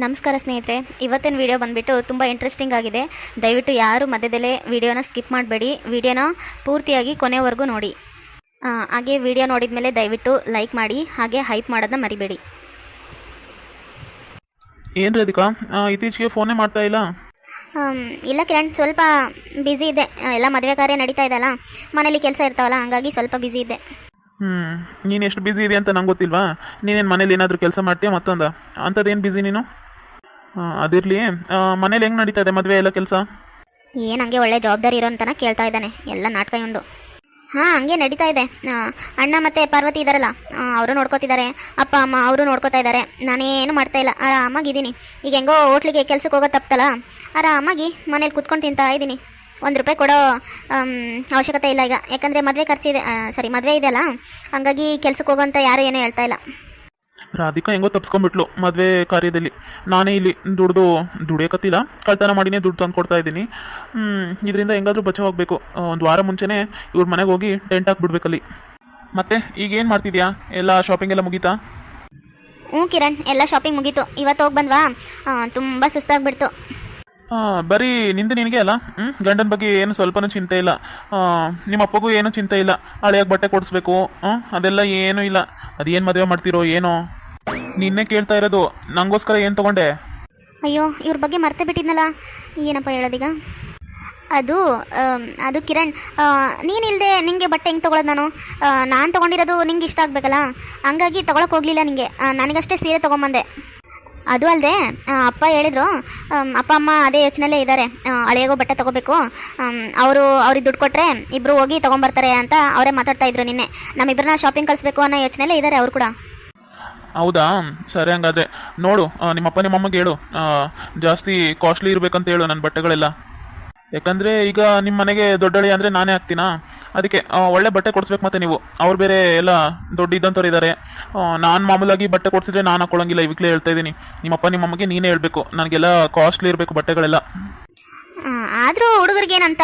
ನಮಸ್ಕಾರ ಸ್ನೇಹಿತರೆ, ಇವತ್ತಿನ ವಿಡಿಯೋ ಬಂದುಬಿಟ್ಟು ತುಂಬ ಇಂಟ್ರೆಸ್ಟಿಂಗ್ ಆಗಿದೆ. ದಯವಿಟ್ಟು ಯಾರು ಮಧ್ಯದಲ್ಲೇ ವಿಡಿಯೋನ ಸ್ಕಿಪ್ ಮಾಡಬೇಡಿ, ವಿಡಿಯೋನ ಪೂರ್ತಿಯಾಗಿ ಕೊನೆವರೆಗೂ ನೋಡಿ. ಹಾಗೆ ವಿಡಿಯೋ ನೋಡಿದ ಮೇಲೆ ದಯವಿಟ್ಟು ಲೈಕ್ ಮಾಡಿ, ಹಾಗೆ ಹೈಪ್ ಮಾಡೋದನ್ನ ಮರಿಬೇಡಿ. ಏನು ರಾಧಿಕಾ, ಇತ್ತೀಚೆಗೆ ಫೋನೇ ಮಾಡ್ತಾ ಇಲ್ಲ? ಇಲ್ಲ ಕಿರಣ್, ಸ್ವಲ್ಪ ಬ್ಯುಸಿ ಇದೆ. ಎಲ್ಲ ಮದುವೆ ಕಾರ್ಯ ನಡೀತಾ ಇದೆಯಲ್ಲ, ಮನೇಲಿ ಕೆಲಸ ಇರ್ತಾವಲ್ಲ, ಹಂಗಾಗಿ ಸ್ವಲ್ಪ ಬ್ಯುಸಿ ಇದೆ. ನೀನು ಎಷ್ಟು ಬ್ಯುಸಿ ಇದೆ ಅಂತ ನಂಗೆ ಗೊತ್ತಿಲ್ವಾ? ನೀನೇನು ಮನೇಲಿ ಏನಾದರೂ ಕೆಲಸ ಮಾಡ್ತೀಯಾ ಮತ್ತೊಂದು? ಅಂಥದ್ದೇನು ಬ್ಯುಸಿ ನೀನು? ಅದಿರಲಿ, ಮನೇಲಿ ಹೆಂಗೆ ನಡೀತಾ ಇದೆ ಮದುವೆ ಎಲ್ಲ ಕೆಲಸ? ಏನು ಹಂಗೆ ಒಳ್ಳೆ ಜವಾಬ್ದಾರಿ ಇರೋ ಅಂತನ ಕೇಳ್ತಾ ಇದ್ದಾನೆ, ಎಲ್ಲ ನಾಟಕ ಒಂದು. ಹಾಂ, ಹಂಗೆ ನಡೀತಾ ಇದೆ. ಅಣ್ಣ ಮತ್ತು ಪಾರ್ವತಿ ಇದ್ದಾರಲ್ಲ, ಅವರು ನೋಡ್ಕೋತಿದ್ದಾರೆ. ಅಪ್ಪ ಅಮ್ಮ ಅವರು ನೋಡ್ಕೋತಾ ಇದ್ದಾರೆ. ನಾನೇನು ಮಾಡ್ತಾ ಇಲ್ಲ, ಆರಾಮಾಗಿದ್ದೀನಿ. ಈಗ ಹೆಂಗೋ ಹೋಟ್ಲಿಗೆ ಕೆಲ್ಸಕ್ಕೆ ಹೋಗೋದು ತಪ್ಪಲ್ಲ, ಆರಾಮಾಗಿ ಮನೇಲಿ ಕುತ್ಕೊಂಡು ತಿಂತಾ ಇದ್ದೀನಿ. ₹1 ಕೊಡೋ ಅವಶ್ಯಕತೆ ಇಲ್ಲ ಈಗ, ಯಾಕಂದರೆ ಮದುವೆ ಖರ್ಚಿದೆ, ಮದುವೆ ಇದೆಯಲ್ಲ, ಹಂಗಾಗಿ ಕೆಲ್ಸಕ್ಕೆ ಹೋಗೋಂತ ಯಾರು ಏನೂ ಹೇಳ್ತಾ ಇಲ್ಲ. ರಾಧಿಕಾ ಹೆಂಗೋ ತಪ್ಸ್ಕೊಂಡ್ಬಿಟ್ಲು ಮದುವೆ ಕಾರ್ಯದಲ್ಲಿ. ನಾನೇ ಇಲ್ಲಿ ದುಡಿಯೋಕತ್ತಿಲ್ಲ, ಕಳ್ತನ ಮಾಡಿನೇ ದುಡ್ಡು ತಂದು ಕೊಡ್ತಾ ಇದ್ದೀನಿ. ಇದರಿಂದ ಹೆಂಗಾದ್ರೂ ಬಚಾವಾಗಬೇಕು. ಒಂದು ವಾರ ಮುಂಚೆನೇ ಇವ್ರ ಮನೆಗೆ ಹೋಗಿ ಟೆಂಟ್ ಹಾಕ್ಬಿಡ್ಬೇಕಲ್ಲಿ. ಮತ್ತೆ ಈಗ ಏನು ಮಾಡ್ತಿದ್ಯಾ? ಎಲ್ಲ ಶಾಪಿಂಗ್ ಎಲ್ಲ ಮುಗೀತಾ? ಕಿರಣ್, ಎಲ್ಲ ಶಾಪಿಂಗ್ ಮುಗೀತು. ಇವತ್ತು ಹೋಗಿ ಬಂದ್ವಾ, ತುಂಬ ಸುಸ್ತಾಗ್ಬಿಡ್ತು. ಬರೀ ನಿನಗೆ ಅಲ್ಲ, ಗಂಡನ ಬಗ್ಗೆ ಏನು ಸ್ವಲ್ಪನೂ ಚಿಂತೆ ಇಲ್ಲ. ನಿಮ್ಮ ಅಪ್ಪಗೂ ಏನೂ ಚಿಂತೆ ಇಲ್ಲ. ಹಳೆಯಾಗಿ ಬಟ್ಟೆ ಕೊಡಿಸ್ಬೇಕು, ಅದೆಲ್ಲ ಏನೂ ಇಲ್ಲ. ಅದೇನು ಮದುವೆ ಮಾಡ್ತಿರೋ ಏನೋ. ನಿನ್ನೆ ಕೇಳ್ತಾ ಇರೋದು, ನನಗೋಸ್ಕರ ಏನು ತೊಗೊಂಡೆ? ಅಯ್ಯೋ, ಇವ್ರ ಬಗ್ಗೆ ಮರ್ತೇ ಬಿಟ್ಟಿದ್ನಲ್ಲ, ಏನಪ್ಪ ಹೇಳೋದೀಗ? ಅದು ಕಿರಣ್, ನೀನಿಲ್ಲದೆ ನಿಂಗೆ ಬಟ್ಟೆ ಹೆಂಗೆ ತೊಗೊಳೋದು? ನಾನು ತೊಗೊಂಡಿರೋದು ನಿಂಗೆ ಇಷ್ಟ ಆಗಬೇಕಲ್ಲ, ಹಂಗಾಗಿ ತೊಗೊಳಕ್ಕೆ ಹೋಗಲಿಲ್ಲ ನಿಂಗೆ. ನನಗಷ್ಟೇ ಸೀರೆ ತೊಗೊಂಬಂದೆ. ಅದು ಅಲ್ಲದೆ ಅಪ್ಪ ಹೇಳಿದ್ರು, ಅಪ್ಪ ಅಮ್ಮ ಅದೇ ಯೋಚನೆಯಲ್ಲೇ ಇದ್ದಾರೆ. ಹಳೆಯಾಗೋ ಬಟ್ಟೆ ತೊಗೋಬೇಕು, ಅವ್ರಿಗೆ ದುಡ್ಡು ಕೊಟ್ಟರೆ ಇಬ್ಬರು ಹೋಗಿ ತೊಗೊಂಬರ್ತಾರೆ ಅಂತ ಅವರೇ ಮಾತಾಡ್ತಾ ಇದ್ರು ನಿನ್ನೆ. ನಮ್ಮಿಬ್ಬರನ್ನ ಶಾಪಿಂಗ್ ಕಳಿಸ್ಬೇಕು ಅನ್ನೋ ಯೋಚನೆಯಲ್ಲೇ ಇದ್ದಾರೆ ಅವರು ಕೂಡ. ಹೌದಾ, ಸರಿ. ಹಂಗಾದ್ರೆ ನೋಡು, ನಿಮ್ಮಪ್ಪ ನಿಮ್ಮಮ್ಮಗೆ ಹೇಳು, ಜಾಸ್ತಿ ಕಾಸ್ಟ್ಲಿ ಇರಬೇಕಂತ ಹೇಳು ನನ್ನ ಬಟ್ಟೆಗಳೆಲ್ಲ. ಯಾಕಂದರೆ ಈಗ ನಿಮ್ಮ ಮನೆಗೆ ದೊಡ್ಡಳಿ ಅಂದರೆ ನಾನೇ ಆಗ್ತೀನಾ, ಅದಕ್ಕೆ ಒಳ್ಳೆ ಬಟ್ಟೆ ಕೊಡಿಸ್ಬೇಕು. ಮತ್ತು ನೀವು ಅವ್ರು ಬೇರೆ ಎಲ್ಲ ದೊಡ್ಡ ಇದ್ದಂಥವ್ರು ಇದ್ದಾರೆ. ನಾನು ಮಾಮೂಲಾಗಿ ಬಟ್ಟೆ ಕೊಡಿಸಿದ್ರೆ ನಾನು ಹಾಕೊಳ್ಳೋಂಗಿಲ್ಲ, ಇವಾಗಲೇ ಹೇಳ್ತಾ ಇದ್ದೀನಿ. ನಿಮ್ಮಪ್ಪ ನಿಮ್ಮಮ್ಮಗೆ ನೀನೇ ಹೇಳಬೇಕು, ನನಗೆಲ್ಲ ಕಾಸ್ಟ್ಲಿ ಇರಬೇಕು ಬಟ್ಟೆಗಳೆಲ್ಲ. ಆದರೂ ಹುಡುಗರಿಗೇನಂತ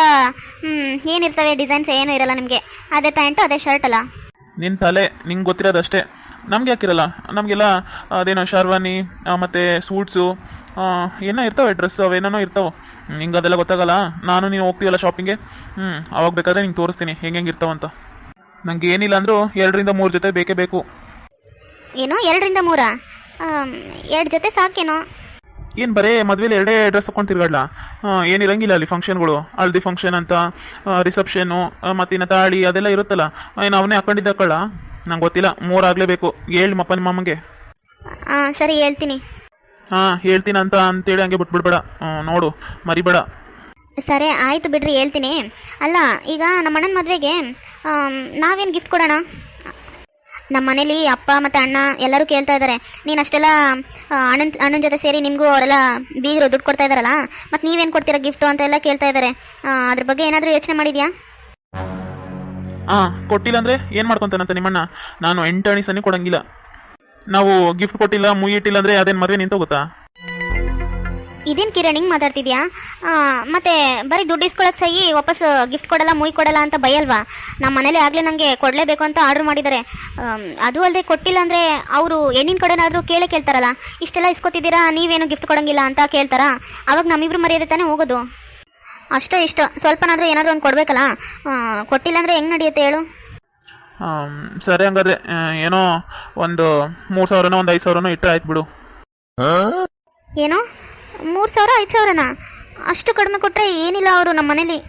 ಏನಿರ್ತವೆ, ಡಿಸೈನ್ಸ್ ಏನೂ ಇರಲ್ಲ ನಿಮಗೆ. ಅದೇ ಪ್ಯಾಂಟು ಅದೇ ಶರ್ಟ್ ಅಲ್ಲ. ನಿನ್ನ ತಲೆ, ನಿಂಗೆ ಗೊತ್ತಿರೋದಷ್ಟೇ. ನಮ್ಗೆ ಯಾಕಿರಲ್ಲ? ನಮಗೆಲ್ಲ ಅದೇನೋ ಶರ್ವಾನಿ ಮತ್ತು ಸೂಟ್ಸು ಏನೋ ಇರ್ತಾವೆ, ಡ್ರೆಸ್ ಅವೇನೋ ಇರ್ತಾವೆ. ನಿಂಗೆ ಅದೆಲ್ಲ ಗೊತ್ತಾಗಲ್ಲ. ನಾನು ನೀನು ಹೋಗ್ತೀವಲ್ಲ ಶಾಪಿಂಗ್ಗೆ, ಅವಾಗ ಬೇಕಾದ್ರೆ ನಿಂಗೆ ತೋರಿಸ್ತೀನಿ ಹೆಂಗೆ ಇರ್ತಾವಂತ. ನಂಗೆ ಏನಿಲ್ಲ ಅಂದರೂ 2-3 ಜೊತೆ ಬೇಕೇ ಬೇಕು. ಏನೋ 2-3? 2 ಜೊತೆ ಸಾಕೇನೋ? ಏನು ಬರೀ ಮದುವೆಲಿ 2 ಡ್ರೆಸ್ ಹಾಕೊಂಡು ತಿರ್ಗಾಡ್ಲ? ಏನಿರಂಗಿಲ್ಲ ಅಲ್ಲಿ ಫಂಕ್ಷನ್ಗಳು, ಹಲ್ದಿ ಫಂಕ್ಷನ್ ಅಂತ, ರಿಸೆಪ್ಷನ್ನು, ಮತ್ತಿನ್ನ ತಾಳಿ ಅದೆಲ್ಲ ಇರುತ್ತಲ್ಲ. ಏನು ಅವನೇ ಹಾಕೊಂಡಿದ್ದಕ್ಕಳ? ನಂಗೆ ಗೊತ್ತಿಲ್ಲ, 3 ಆಗಲೇಬೇಕು. ಹೇಳಿ ನಿಮ್ಮಪ್ಪ ನಿಮ್ಮಮ್ಮಗೆ. ಸರಿ, ಹೇಳ್ತೀನಿ. ಹೇಳ್ತೀನಿ ಅಂತೇಳಿ ಹಂಗೆ ಬಿಟ್ಬಿಡ್ಬೇಡ, ನೋಡು ಮರಿಬೇಡ. ಸರಿ, ಆಯಿತು ಬಿಡ್ರಿ, ಹೇಳ್ತೀನಿ. ಅಲ್ಲ, ಈಗ ನಮ್ಮ ಅಣ್ಣನ ಮದುವೆಗೆ ನಾವೇನು ಗಿಫ್ಟ್ ಕೊಡೋಣ? ನಮ್ಮ ಮನೇಲಿ ಅಪ್ಪ ಮತ್ತು ಅಣ್ಣ ಎಲ್ಲರೂ ಕೇಳ್ತಾ ಇದ್ದಾರೆ. ನೀನು ಅಷ್ಟೆಲ್ಲ ಅಣ್ಣನ ಜೊತೆ ಸೇರಿ ನಿಮಗೂ ಅವರೆಲ್ಲ ಬೀಗರು ದುಡ್ಡು ಕೊಡ್ತಾ ಇದ್ದಾರಲ್ಲ, ಮತ್ತು ನೀವೇನು ಕೊಡ್ತೀರಾ ಗಿಫ್ಟು ಅಂತ ಎಲ್ಲ ಕೇಳ್ತಾ ಇದ್ದಾರೆ. ಅದ್ರ ಬಗ್ಗೆ ಏನಾದರೂ ಯೋಚನೆ ಮಾಡಿದ್ಯಾ? ಕೊಟ್ಟಿಲ್ಲ ಅಂದರೆ ಏನು ಮಾಡ್ಕೊತಾನಂತ ನಿಮ್ಮಣ್ಣ? ನಾನು 8 ಸನಿ ಕೊಡಂಗಿಲ್ಲ. ನಾವು ಗಿಫ್ಟ್ ಕೊಟ್ಟಿಲ್ಲ, ಮುಯ್ಯಿಟ್ಟಿಲ್ಲ ಅಂದರೆ ಅದೇನು ಮದುವೆ ನಿಂತ ಗೊತ್ತಾ? ಇದೇನು ಕಿರಣ್, ಹಿಂಗೆ ಮಾತಾಡ್ತಿದ್ಯಾ? ಮತ್ತೆ ಬರೀ ದುಡ್ಡು ಇಸ್ಕೊಳಕ್ಕೆ ಸಹಿ ವಾಪಸ್ ಗಿಫ್ಟ್ ಕೊಡಲ್ಲ, ಮುಯ್ ಕೊಡಲ್ಲ ಅಂತ ಭಯಲ್ವಾ? ನಮ್ಮ ಮನೇಲಿ ಆಗಲೇ ನನಗೆ ಕೊಡಲೇಬೇಕು ಅಂತ ಆರ್ಡ್ರ್ ಮಾಡಿದ್ದಾರೆ. ಅದು ಅಲ್ಲದೆ ಕೊಟ್ಟಿಲ್ಲ ಅಂದರೆ ಅವರು ಹೆಣ್ಣಿನ ಕಡೆನಾದರೂ ಕೇಳ್ತಾರಲ್ಲ, ಇಷ್ಟೆಲ್ಲ ಇಸ್ಕೊತಿದ್ದೀರಾ, ನೀವೇನು ಗಿಫ್ಟ್ ಕೊಡೋಂಗಿಲ್ಲ ಅಂತ ಕೇಳ್ತಾರಾ? ಅವಾಗ ನಮ್ಮಿಬ್ರು ಮರ್ಯಾದೆ ತಾನೇ ಹೋಗೋದು. ಅಷ್ಟೋ ಇಷ್ಟೋ ಸ್ವಲ್ಪನಾದರೂ ಏನಾದರೂ ಒಂದು ಕೊಡಬೇಕಲ್ಲ. ಕೊಟ್ಟಿಲ್ಲ ಅಂದರೆ ಹೆಂಗೆ ನಡೆಯುತ್ತೆ ಹೇಳು? ಸರಿ, ಹಂಗಾದ್ರೆ ಏನೋ ಒಂದು 3,000ನೋ ಒಂದು 5,000ನೋ ಇಟ್ಟರೆ ಆಯ್ತು ಬಿಡು. ಏನೋ 3,000 5,000ನಾ? ಅಷ್ಟು ಕಡಿಮೆ ಕೊಟ್ಟರೆ ಏನಿಲ್ಲ ಅವರು ನಮ್ಮ ಮನೇಲಿ.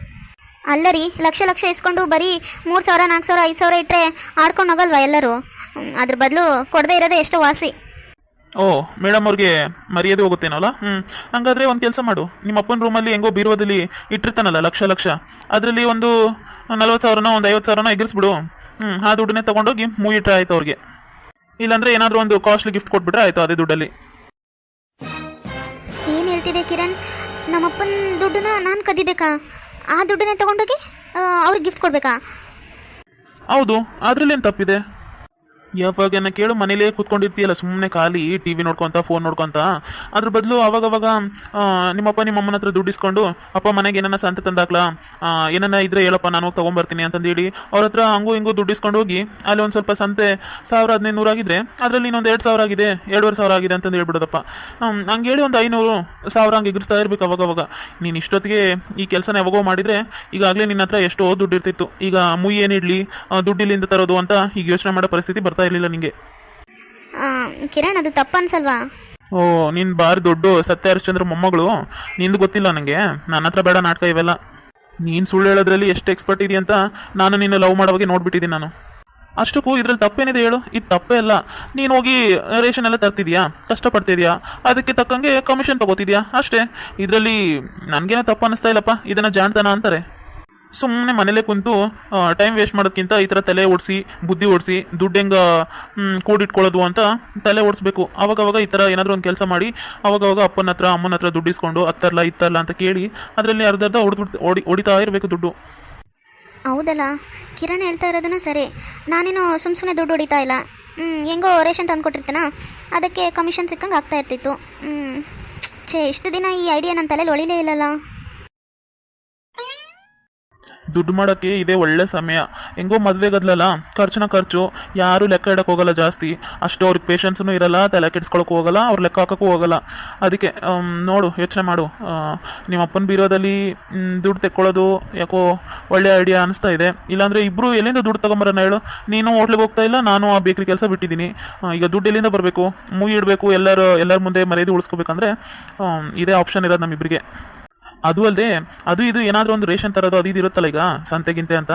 ಅಲ್ಲ ರೀ, ಲಕ್ಷ ಇಸ್ಕೊಂಡು ಬರೀ 3,000 4,000 5,000 ಇಟ್ಟರೆ ಆಡ್ಕೊಂಡು ಹೋಗಲ್ವಾ ಎಲ್ಲರೂ? ಅದ್ರ ಬದಲು ಕೊಡದೇ ಇರೋದೇ ಎಷ್ಟೋ ವಾಸಿ. ಮೇಡಮ್ ಅವ್ರಿಗೆ ಮರ್ಯಾದೆ ಹೋಗುತ್ತೇನಲ್ಲ. ಹಂಗಾದ್ರೆ ಒಂದು ಕೆಲಸ ಮಾಡು, ನಿಮ್ಮ ಅಪ್ಪನ ರೂಮಲ್ಲಿ ಹೆಂಗೋ ಬೀರುವದಲ್ಲಿ ಇಟ್ಟಿರ್ತಾನಲ್ಲ ಲಕ್ಷ, ಅದರಲ್ಲಿ ಒಂದು 40,000ನೋ ಒಂದು 50,000ನೋ ಎಗರಿಸ್ಬಿಡು. ಆ ದುಡ್ಡನ್ನೇ ತೊಗೊಂಡೋಗಿ ಮೂಯಿಟ್ರೆ ಆಯ್ತು ಅವ್ರಿಗೆ. ಇಲ್ಲಾಂದ್ರೆ ಏನಾದರೂ ಒಂದು ಕಾಸ್ಟ್ಲಿ ಗಿಫ್ಟ್ ಕೊಟ್ಬಿಟ್ರೆ ಆಯ್ತು ಅದೇ ದುಡ್ಡಲ್ಲಿ. ಏನು ಹೇಳ್ತಿದೆ ಕಿರಣ್? ನಮ್ಮಪ್ಪನ ದುಡ್ಡನ್ನ ನಾನು ಕದಿಬೇಕಾ? ಆ ದುಡ್ಡನ್ನೇ ತೊಗೊಂಡೋಗಿ ಅವ್ರಿಗೆ ಗಿಫ್ಟ್ ಕೊಡಬೇಕಾ? ಹೌದು, ಅದರಲ್ಲಿ ಏನು ತಪ್ಪಿದೆ? ಯಾವಾಗನ ಕೇಳು ಮನೇಲೇ ಕೂತ್ಕೊಂಡಿರ್ತೀಯಲ್ಲ ಸುಮ್ಮನೆ ಖಾಲಿ ಟಿ ವಿ ನೋಡ್ಕೊತ ಫೋನ್ ನೋಡ್ಕೊತ ಅದ್ರ ಬದಲು ಅವಾಗವಾಗ ನಿಮ್ಮಪ್ಪ ನಿಮ್ಮಮ್ಮನ ಹತ್ರ ದುಡ್ಡು ಇಸ್ಕೊಂಡು ಅಪ್ಪ ಮನೆಗೆ ಏನನ್ನ ಸಂತೆ ತಂದಾಕ್ಲಾ ಏನನ್ನ ಇದ್ರೆ ಹೇಳಪ್ಪ ನಾನು ಹೋಗಿ ತೊಗೊಂಬರ್ತೀನಿ ಅಂತಂದೇಳಿ ಅವ್ರ ಹತ್ರ ಹಂಗೂ ಹಿಂಗೂ ದುಡ್ಡು ಇಸ್ಕೊಂಡು ಹೋಗಿ ಅಲ್ಲಿ ಒಂದು ಸ್ವಲ್ಪ ಸಂತೆ 1500 ಆಗಿದ್ರೆ ಅದರಲ್ಲಿ ಇನ್ನೊಂದು 2000 ಆಗಿದೆ 2500 ಆಗಿದೆ ಅಂತಂದು ಹೇಳ್ಬಿಡೋದಪ್ಪ. ಹಂಗೆ ಹೇಳಿ ಒಂದು 500 1000 ಹಂಗೆ ಎಗರಿಸ್ತಾ ಇರ್ಬೇಕು ಅವಾಗವಾಗ. ನೀನು ಇಷ್ಟೊತ್ತಿಗೆ ಈ ಕೆಲಸನ ಯಾವಾಗೋ ಮಾಡಿದ್ರೆ ಈಗಾಗಲೇ ನಿನ್ನ ಹತ್ರ ಎಷ್ಟೋ ದುಡ್ಡು ಇರ್ತಿತ್ತು. ಈಗ ಮುಯ್ ಏನಿಡ್ಲಿ ದುಡ್ಡಿಲ್ಲಿಂದ ತರೋದು ಅಂತ ಈಗ ಯೋಚನೆ ಮಾಡೋ ಪರಿಸ್ಥಿತಿ ಬರ್ತಾ ಇರಲಿಲ್ಲ ನಿಂಗೆ. ಕಿರಣ್ ಅದು ತಪ್ಪು ಅನ್ಸಲ್ವಾ? ಓ ನೀನ್ ಬಾರಿ ದೊಡ್ಡ ಸತ್ಯ ಹರಿಶ್ಚಂದ್ರ ಮೊಮ್ಮಗಳು, ನಿಂದು ಗೊತ್ತಿಲ್ಲ ನನಗೆ. ನನ್ನ ಹತ್ರ ಬೇಡ ನಾಟಕ ಇವೆಲ್ಲ. ನೀನು ಸುಳ್ಳು ಹೇಳೋದ್ರಲ್ಲಿ ಎಷ್ಟು ಎಕ್ಸ್ಪರ್ಟ್ ಇದೆಯಾ ಅಂತ ನಾನು ನಿನ್ನ ಲವ್ ಮಾಡೋವಾಗ ನೋಡ್ಬಿಟ್ಟಿದ್ದೀನಿ ನಾನು. ಅಷ್ಟಕ್ಕೂ ಇದ್ರಲ್ಲಿ ತಪ್ಪೇನಿದೆ ಹೇಳು? ಇದು ತಪ್ಪೇ ಅಲ್ಲ. ನೀನು ಹೋಗಿ ರೇಷನ್ ಎಲ್ಲ ತರ್ತಿದ್ಯಾ, ಕಷ್ಟಪಡ್ತಿದ್ಯಾ, ಅದಕ್ಕೆ ತಕ್ಕಂಗೆ ಕಮಿಷನ್ ತಗೋತಿದ್ಯಾ ಅಷ್ಟೇ. ಇದರಲ್ಲಿ ನನಗೇನೋ ತಪ್ಪು ಅನ್ನಿಸ್ತಾ ಇಲ್ಲಪ್ಪ. ಇದನ್ನ ಜಾಣ್ತಾನ ಅಂತಾರೆ. ಸುಮ್ಮನೆ ಮನೇಲೇ ಕುಂತು ಟೈಮ್ ವೇಸ್ಟ್ ಮಾಡೋದಕ್ಕಿಂತ ಈ ಥರ ತಲೆ ಓಡಿಸಿ ಬುದ್ಧಿ ಓಡಿಸಿ ದುಡ್ಡು ಹೆಂಗೆ ಕೂಡಿಟ್ಕೊಳ್ಳೋದು ಅಂತ ತಲೆ ಓಡಿಸ್ಬೇಕು. ಅವಾಗವಾಗ ಈ ಥರ ಏನಾದರೂ ಒಂದು ಕೆಲಸ ಮಾಡಿ ಅವಾಗವಾಗ ಅಪ್ಪನ ಹತ್ರ ಅಮ್ಮನ ಹತ್ರ ದುಡ್ಡು ಇಸ್ಕೊಂಡು ಹತ್ತರಲ್ಲ ಇತ್ತಲ್ಲ ಅಂತ ಕೇಳಿ ಅದರಲ್ಲಿ ಅರ್ಧ ಹೊಡಿತಾ ಇರಬೇಕು ದುಡ್ಡು. ಹೌದಲ್ಲ, ಕಿರಣ್ ಹೇಳ್ತಾ ಇರೋದನ್ನು ಸರಿ. ನಾನೇನು ಸುಮ್ಮನೆ ದುಡ್ಡು ಹೊಡಿತಾ ಇಲ್ಲ. ಹೆಂಗೋ ರೇಷನ್ ತಂದುಕೊಟ್ಟಿರ್ತೇನ, ಅದಕ್ಕೆ ಕಮಿಷನ್ ಸಿಕ್ಕಂಗೆ ಆಗ್ತಾ ಇರ್ತಿತ್ತು. ಇಷ್ಟು ದಿನ ಈ ಐಡಿಯಾ ನನ್ನ ತಲೆಯಲ್ಲಿ ಒಳಿಲೇ ಇಲ್ಲಲ್ಲ. ದುಡ್ಡು ಮಾಡೋಕ್ಕೆ ಇದೇ ಒಳ್ಳೆ ಸಮಯ. ಹೆಂಗೋ ಮದುವೆ ಗದ್ಲಲ್ಲ, ಖರ್ಚು ಯಾರು ಲೆಕ್ಕ ಇಡಕ್ಕೆ ಹೋಗಲ್ಲ ಜಾಸ್ತಿ. ಅಷ್ಟು ಅವ್ರಿಗೆ ಪೇಷನ್ಸೂ ಇರಲ್ಲ, ತಲೆ ಕೆಡಿಸ್ಕೊಳಕ್ಕೂ ಹೋಗಲ್ಲ, ಅವ್ರು ಲೆಕ್ಕ ಹಾಕೋಕ್ಕೂ ಹೋಗಲ್ಲ. ಅದಕ್ಕೆ ನೋಡು, ಯೋಚನೆ ಮಾಡು. ನಿಮ್ಮ ಅಪ್ಪನ ಬೀರೋದಲ್ಲಿ ದುಡ್ಡು ತೆಕ್ಕೊಳ್ಳೋದು ಯಾಕೋ ಒಳ್ಳೆ ಐಡಿಯಾ ಅನಿಸ್ತಾ ಇದೆ. ಇಲ್ಲಾಂದರೆ ಇಬ್ಬರು ಎಲ್ಲಿಂದ ದುಡ್ಡು ತಗೊಂಬರೋಣ ಹೇಳು? ನೀನು ಹೋಟ್ಲಿಗೆ ಹೋಗ್ತಾ ಇಲ್ಲ, ನಾನು ಆ ಬೇಕ್ರಿ ಕೆಲಸ ಬಿಟ್ಟಿದ್ದೀನಿ. ಈಗ ದುಡ್ಡು ಎಲ್ಲಿಂದ ಬರಬೇಕು? ಮೂವಿ ಇಡಬೇಕು, ಎಲ್ಲರ ಮುಂದೆ ಮರ್ಯಾದೆ ಉಳಿಸ್ಕೋಬೇಕಂದ್ರೆ ಇದೇ ಆಪ್ಷನ್ ಇರೋದು ನಮ್ಮಿಬ್ಬರಿಗೆ. ಅದು ಅಲ್ಲದೆ ಅದು ಇದು ಏನಾದರೂ ಒಂದು ರೇಷನ್ ತರೋದು ಅದು ಇದು ಇರುತ್ತಲ್ಲ ಈಗ ಸಂತೆಗಿಂತೆ ಅಂತ,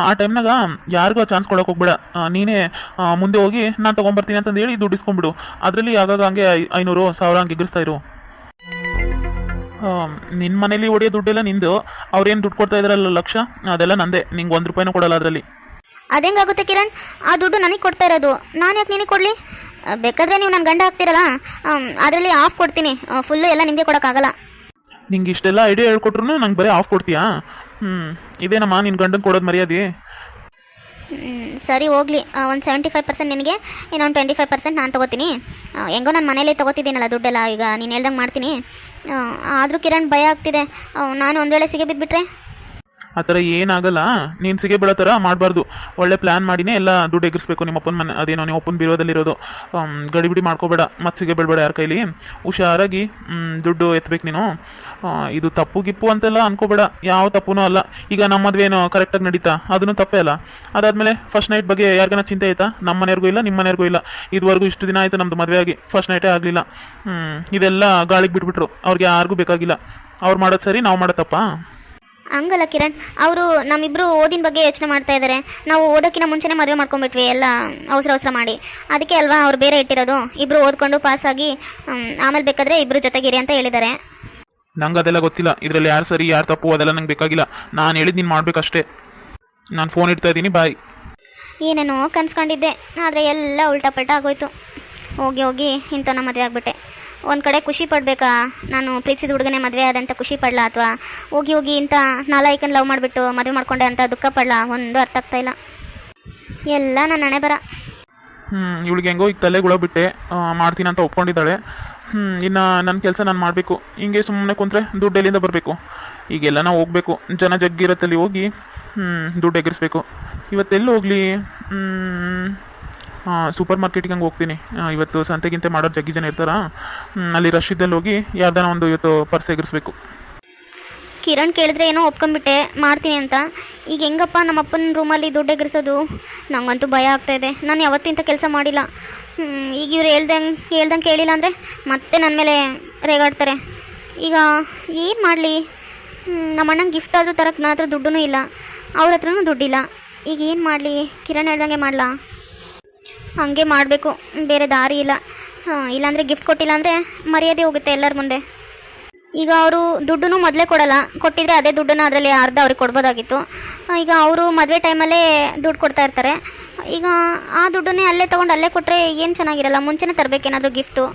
ಆ ಟೈಮ್ನಾಗ ಯಾರಿಗೂ ಚಾನ್ಸ್ ಕೊಡೋಕೆ ಹೋಗ್ಬೇಡ. ನೀನೇ ಮುಂದೆ ಹೋಗಿ ನಾನು ತೊಗೊಂಬರ್ತೀನಿ ಅಂತಂದು ಹೇಳಿ ದುಡ್ಡು ಇಸ್ಕೊಂಡ್ಬಿಡು. ಅದರಲ್ಲಿ ಆಗಾಗ ಹಂಗೆ 500 1000 ಹಂಗೆ ಎಗರಿಸ್ತಾ ಇರು. ನಿನ್ನ ಮನೇಲಿ ಹೊಡೆಯೋ ದುಡ್ಡೆಲ್ಲ ನಿಂದು. ಅವ್ರೇನು ದುಡ್ಡು ಕೊಡ್ತಾ ಇದ್ದಾರಲ್ಲ ಲಕ್ಷ, ಅದೆಲ್ಲ ನಂದೇ. ನಿಂಗೆ 1 ರೂಪಾಯಿನೂ ಕೊಡಲ್ಲ ಅದರಲ್ಲಿ. ಅದೇಂಗಾಗುತ್ತೆ ಕಿರಣ್? ಆ ದುಡ್ಡು ನನಗೆ ಕೊಡ್ತಾ ಇರೋದು, ನಾನು ಯಾಕೆ ನಿನಗೆ ಕೊಡಲಿ? ಬೇಕಾದರೆ ನೀವು ನನ್ನ ಗಂಡ ಹಾಕ್ತಿರಲ್ಲ, ಅದರಲ್ಲಿ ಆಫ್ ಕೊಡ್ತೀನಿ, ಫುಲ್ಲು ಎಲ್ಲ ನಿಮಗೆ ಕೊಡೋಕ್ಕಾಗಲ್ಲ. ನಿಂಗೆ ಇಷ್ಟೆಲ್ಲ ಐಡಿಯಾ ಹೇಳ್ಕೊಟ್ರು ನಂಗೆ ಬರೀ ಆಫ್ ಕೊಡ್ತೀಯಾ? ಇದೇನಮ್ಮ ನಿನ್ನ ಗಂಡಂಗೆ ಕೊಡೋದು ಮರ್ಯಾದೆ? ಸರಿ ಹೋಗಲಿ, ಒಂದು 75% ನಿನಗೆ, ಇನ್ನೊಂದು 25% ನಾನು ತೊಗೋತೀನಿ. ಹೆಂಗೋ ನಾನು ಮನೇಲಿ ತೊಗೋತಿದ್ದೀನಲ್ಲ ದುಡ್ಡೆಲ್ಲ, ಈಗ ನೀನು ಹೇಳ್ದಂಗೆ ಮಾಡ್ತೀನಿ. ಆದರೂ ಕಿರಣ್ ಭಯ ಆಗ್ತಿದೆ, ನಾನು ಒಂದು ವೇಳೆ ಸಿಗೆ ಬಿದ್ದುಬಿಟ್ರೆ? ಆ ಥರ ಏನಾಗಲ್ಲ. ನೀನು ಸಿಗೆ ಬೀಳೋ ಥರ ಮಾಡಬಾರ್ದು. ಒಳ್ಳೆ ಪ್ಲ್ಯಾನ್ ಮಾಡಿನೇ ಎಲ್ಲ ದುಡ್ಡು ಎಗರಿಸ್ಬೇಕು. ನಿಮ್ಮ ಅಪ್ಪನ ಮನೆ ಅದೇನೋ ನಿಮ್ಮ ಅಪ್ಪನ ಬೀರೋದಲ್ಲಿರೋದು. ಗಡಿಬಿಡಿ ಮಾಡ್ಕೋಬೇಡ, ಮತ್ತೆ ಸಿಗೆ ಬೀಳ್ಬೇಡ ಯಾರ ಕೈಲಿ. ಹುಷಾರಾಗಿ ದುಡ್ಡು ಎತ್ತಬೇಕು ನೀನು. ಇದು ತಪ್ಪು ಗಿಪ್ಪು ಅಂತೆಲ್ಲ ಅನ್ಕೋಬೇಡ, ಯಾವ ತಪ್ಪೂ ಅಲ್ಲ. ಈಗ ನಮ್ಮ ಮದುವೆನೋ ಕರೆಕ್ಟಾಗಿ ನಡೀತಾ, ಅದನ್ನು ತಪ್ಪೇ ಅಲ್ಲ. ಅದಾದಮೇಲೆ ಫಸ್ಟ್ ನೈಟ್ ಬಗ್ಗೆ ಯಾರಿಗಾನ ಚಿಂತೆ ಆಯಿತಾ? ನಮ್ಮ ಮನೆಯವ್ರಿಗೂ ಇಲ್ಲ, ನಿಮ್ಮ ಮನೆಯವ್ರಿಗೂ ಇಲ್ಲ. ಇದುವರೆಗೂ ಇಷ್ಟು ದಿನ ಆಯಿತು ನಮ್ಮದು ಮದುವೆ ಆಗಿ, ಫಸ್ಟ್ ನೈಟೇ ಆಗಲಿಲ್ಲ. ಇದೆಲ್ಲ ಗಾಳಿಗೆ ಬಿಟ್ಬಿಟ್ರು. ಅವ್ರಿಗೆ ಯಾರಿಗೂ ಬೇಕಾಗಿಲ್ಲ. ಅವ್ರು ಮಾಡೋದು ಸರಿ, ನಾವು ಮಾಡೋ ತಪ್ಪಾ? ಹಂಗಲ್ಲ ಕಿರಣ್, ಅವರು ನಮ್ಮಿಬ್ಬರು ಓದಿನ ಬಗ್ಗೆ ಯೋಚನೆ ಮಾಡ್ತಾ ಇದ್ದಾರೆ. ನಾವು ಓದೋಕ್ಕಿಂತ ಮುಂಚೆನೇ ಮದುವೆ ಮಾಡ್ಕೊಂಡ್ಬಿಟ್ವಿ, ಎಲ್ಲ ಅವಸರ ಮಾಡಿ. ಅದಕ್ಕೆ ಅಲ್ವಾ ಅವ್ರು ಬೇರೆ ಇಟ್ಟಿರೋದು. ಇಬ್ಬರು ಓದ್ಕೊಂಡು ಪಾಸಾಗಿ ಆಮೇಲೆ ಬೇಕಾದರೆ ಇಬ್ಬರು ಜೊತೆಗಿರಿ ಅಂತ ಹೇಳಿದ್ದಾರೆ. ನಂಗೆ ಅದೆಲ್ಲ ಗೊತ್ತಿಲ್ಲ. ಇದರಲ್ಲಿ ಯಾರು ಸರಿ ಯಾರು ತಪ್ಪು ಅದೆಲ್ಲ ನಂಗೆ ಬೇಕಾಗಿಲ್ಲ. ನಾನು ಹೇಳಿದ್ದು ನೀನು ಮಾಡಬೇಕಷ್ಟೇ. ನಾನು ಫೋನ್ ಇಡ್ತಾ ಇದ್ದೀನಿ, ಬಾಯ್. ಏನೇನೋ ಕನ್ಸ್ಕೊಂಡಿದ್ದೆ, ಆದರೆ ಎಲ್ಲ ಉಲ್ಟಾ ಪಲ್ಟಾ ಆಗೋಯ್ತು. ಹೋಗಿ ಇಂಥನ ಮದುವೆ ಆಗಿಬಿಟ್ಟೆ. ಒಂದು ಕಡೆ ಖುಷಿ ಪಡಬೇಕಾ, ನಾನು ಪ್ರೀತಿಸಿದ ಹುಡುಗನೇ ಮದುವೆ ಆದಂಥ ಖುಷಿ ಪಡಲಾ, ಅಥವಾ ಹೋಗಿ ಇಂಥ ನಾಲಾಯಕನ ಲವ್ ಮಾಡಿಬಿಟ್ಟು ಮದುವೆ ಮಾಡ್ಕೊಂಡೆ ಅಂತ ದುಃಖ ಪಡಲಾ? ಒಂದು ಅರ್ಥ ಆಗ್ತಾಯಿಲ್ಲ. ಎಲ್ಲ ನನ್ನ ಹಣೆ ಬರ. ಇವಳಿಗೆ ಹೆಂಗೋ ಈಗ ತಲೆಗುಳ ಬಿಟ್ಟೆ, ಮಾಡ್ತೀನಿ ಅಂತ ಒಪ್ಕೊಂಡಿದ್ದಾಳೆ. ಇನ್ನು ನನ್ನ ಕೆಲಸ ನಾನು ಮಾಡಬೇಕು. ಹಿಂಗೆ ಸುಮ್ಮನೆ ಕುಂತ್ರೆ ದುಡ್ಡು ಎಲ್ಲಿಂದ ಬರಬೇಕು? ಈಗೆಲ್ಲ ನಾವು ಹೋಗಬೇಕು, ಜನ ಜಗ್ಗಿರತ್ತಲ್ಲಿ ಹೋಗಿ ದುಡ್ಡು ಎಗರಿಸ್ಬೇಕು. ಇವತ್ತೆಲ್ಲಿ ಹೋಗಲಿ? ಸೂಪರ್ ಮಾರ್ಕೆಟಿಗೆ ಹಂಗೆ ಹೋಗ್ತೀನಿ. ಇವತ್ತು ಸಂತೆಗಿಂತೆ ಮಾಡೋರು ಜಗ್ಗಿ ಜನ ಇರ್ತಾರ, ಅಲ್ಲಿ ರಶ್ ಇದ್ದಲ್ಲಿ ಹೋಗಿ ಯಾರ್ದಾನ ಒಂದು ಇವತ್ತು ಪರ್ಸ್ ಎಗರಿಸ್ಬೇಕು. ಕಿರಣ್ ಕೇಳಿದ್ರೆ ಏನೋ ಒಪ್ಕೊಂಡ್ಬಿಟ್ಟೆ ಮಾಡ್ತೀನಿ ಅಂತ. ಈಗ ಹೆಂಗಪ್ಪ ನಮ್ಮಪ್ಪನ ರೂಮಲ್ಲಿ ದುಡ್ಡು ಎಗರಿಸೋದು? ನಂಗಂತೂ ಭಯ ಆಗ್ತಾಯಿದೆ. ನಾನು ಯಾವತ್ತಿಂತ ಕೆಲಸ ಮಾಡಿಲ್ಲ. ಈಗ ಇವ್ರು ಹೇಳ್ದಂಗೆ ಕೇಳಿಲ್ಲ ಅಂದರೆ ಮತ್ತೆ ನನ್ನ ಮೇಲೆ ರೇಗಾಡ್ತಾರೆ. ಈಗ ಏನು ಮಾಡಲಿ? ನಮ್ಮ ಅಣ್ಣಂಗೆ ಗಿಫ್ಟ್ ಆದರೂ ತರಕ್ಕೆ ನನ್ನ ಹತ್ರ ದುಡ್ಡೂ ಇಲ್ಲ, ಅವ್ರ ಹತ್ರನೂ ದುಡ್ಡಿಲ್ಲ. ಈಗ ಏನು ಮಾಡಲಿ? ಕಿರಣ್ ಹೇಳ್ದಂಗೆ ಮಾಡಲಾ? ಹಾಗೆ ಮಾಡಬೇಕು, ಬೇರೆ ದಾರಿ ಇಲ್ಲ. ಇಲ್ಲಾಂದರೆ ಗಿಫ್ಟ್ ಕೊಟ್ಟಿಲ್ಲ ಅಂದರೆ ಮರ್ಯಾದೆ ಹೋಗುತ್ತೆ ಎಲ್ಲರ ಮುಂದೆ. ಈಗ ಅವರು ದುಡ್ಡನ್ನು ಮೊದಲೇ ಕೊಡಲ್ಲ, ಕೊಟ್ಟಿದ್ರೆ ಅದೇ ದುಡ್ಡನ್ನು ಅದರಲ್ಲಿ ಅರ್ಧ ಅವ್ರಿಗೆ ಕೊಡ್ಬೋದಾಗಿತ್ತು. ಈಗ ಅವರು ಮದುವೆ ಟೈಮಲ್ಲೇ ದುಡ್ಡು ಕೊಡ್ತಾ ಇರ್ತಾರೆ. ಈಗ ಆ ದುಡ್ಡನ್ನೇ ಅಲ್ಲೇ ತೊಗೊಂಡು ಅಲ್ಲೇ ಕೊಟ್ಟರೆ ಏನು ಚೆನ್ನಾಗಿರಲ್ಲ. ಮುಂಚೆನೇ ತರಬೇಕೇನಾದರೂ ಗಿಫ್ಟು.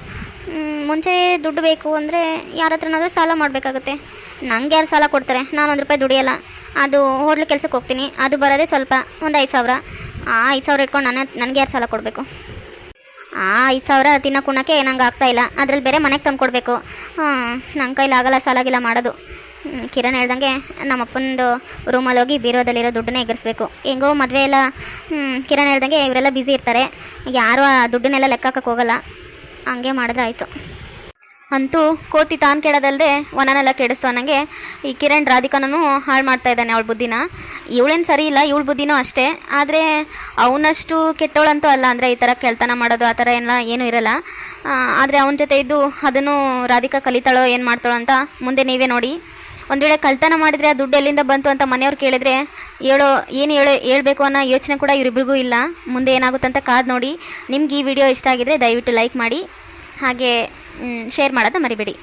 ಮುಂಚೆ ದುಡ್ಡು ಬೇಕು ಅಂದರೆ ಯಾರ ಹತ್ರನಾದರೂ ಸಾಲ ಮಾಡಬೇಕಾಗುತ್ತೆ. ನಂಗೆ ಯಾರು ಸಾಲ ಕೊಡ್ತಾರೆ? ನಾನು 1 ರೂಪಾಯಿ ದುಡಿಯಲ್ಲ. ಅದು ಹೋಟ್ಲು ಕೆಲಸಕ್ಕೆ ಹೋಗ್ತೀನಿ, ಅದು ಬರೋದೇ ಸ್ವಲ್ಪ, ಒಂದು 5000. 5,000 ಇಟ್ಕೊಂಡು ನನಗೆ ಯಾರು ಸಾಲ ಕೊಡಬೇಕು? 5,000 ತಿನ್ನೋಕೆ ಉಣ್ಣಕ್ಕೆ ನಂಗೆ ಆಗ್ತಾಯಿಲ್ಲ, ಅದ್ರಲ್ಲಿ ಬೇರೆ ಮನೆಗೆ ತಂದು ಕೊಡಬೇಕು. ನನ್ನ ಕೈಲಿ ಆಗಲ್ಲ ಸಾಲಾಗಿಲ್ಲ ಮಾಡೋದು. ಕಿರಣ್ ಹೇಳ್ದಂಗೆ ನಮ್ಮಪ್ಪಂದು ರೂಮಲ್ಲಿ ಹೋಗಿ ಬೀರೋದಲ್ಲಿರೋ ದುಡ್ಡನ್ನೇ ಎಗರಿಸ್ಬೇಕು. ಹೆಂಗೋ ಮದುವೆ ಎಲ್ಲ ಕಿರಣ್ ಹೇಳ್ದಂಗೆ ಇವರೆಲ್ಲ ಬ್ಯುಸಿ ಇರ್ತಾರೆ, ಯಾರೂ ಆ ದುಡ್ಡನ್ನೆಲ್ಲ ಲೆಕ್ಕಕ್ಕೆ ಹೋಗಲ್ಲ. ಹಂಗೆ ಮಾಡಿದ್ರೆ ಆಯಿತು. ಅಂತೂ ಕೋತಿ ತಾನು ಕೆಡೋದಲ್ಲದೆ ವನನೆಲ್ಲ ಕೆಡಿಸ್ತು ಅನ್ನಂಗೆ ಈ ಕಿರಣ್ ರಾಧಿಕಾನೂ ಹಾಳು ಮಾಡ್ತಾ ಇದ್ದಾನೆ ಅವಳ ಬುದ್ಧಿನ. ಇವಳೇನು ಸರಿ ಇಲ್ಲ, ಇವಳ ಬುದ್ಧಿನೂ ಅಷ್ಟೇ. ಆದರೆ ಅವನಷ್ಟು ಕೆಟ್ಟವಳಂತೂ ಅಲ್ಲ. ಅಂದರೆ ಈ ಥರ ಕೆಳ್ತನ ಮಾಡೋದು ಆ ಥರ ಎಲ್ಲ ಏನೂ ಇರಲ್ಲ. ಆದರೆ ಅವನ ಜೊತೆ ಇದ್ದು ಅದನ್ನು ರಾಧಿಕಾ ಕಲಿತಾಳೋ ಏನು ಮಾಡ್ತಾಳೋ ಅಂತ ಮುಂದೆ ನೀವೇ ನೋಡಿ. ಒಂದು ವೇಳೆ ಕಳ್ತನ ಮಾಡಿದರೆ ಆ ದುಡ್ಡು ಎಲ್ಲಿಂದ ಬಂತು ಅಂತ ಮನೆಯವ್ರು ಕೇಳಿದ್ರೆ ಹೇಳ್ಬೇಕು ಅನ್ನೋ ಯೋಚನೆ ಕೂಡ ಇವರಿಬ್ರಿಗೂ ಇಲ್ಲ. ಮುಂದೆ ಏನಾಗುತ್ತಂತ ಕಾದು ನೋಡಿ. ನಿಮ್ಗೆ ಈ ವಿಡಿಯೋ ಇಷ್ಟ ಆಗಿದ್ರೆ ದಯವಿಟ್ಟು ಲೈಕ್ ಮಾಡಿ, ಹಾಗೆ ಶೇರ್ ಮಾಡೋದನ್ನ ಮರಿಬೇಡಿ.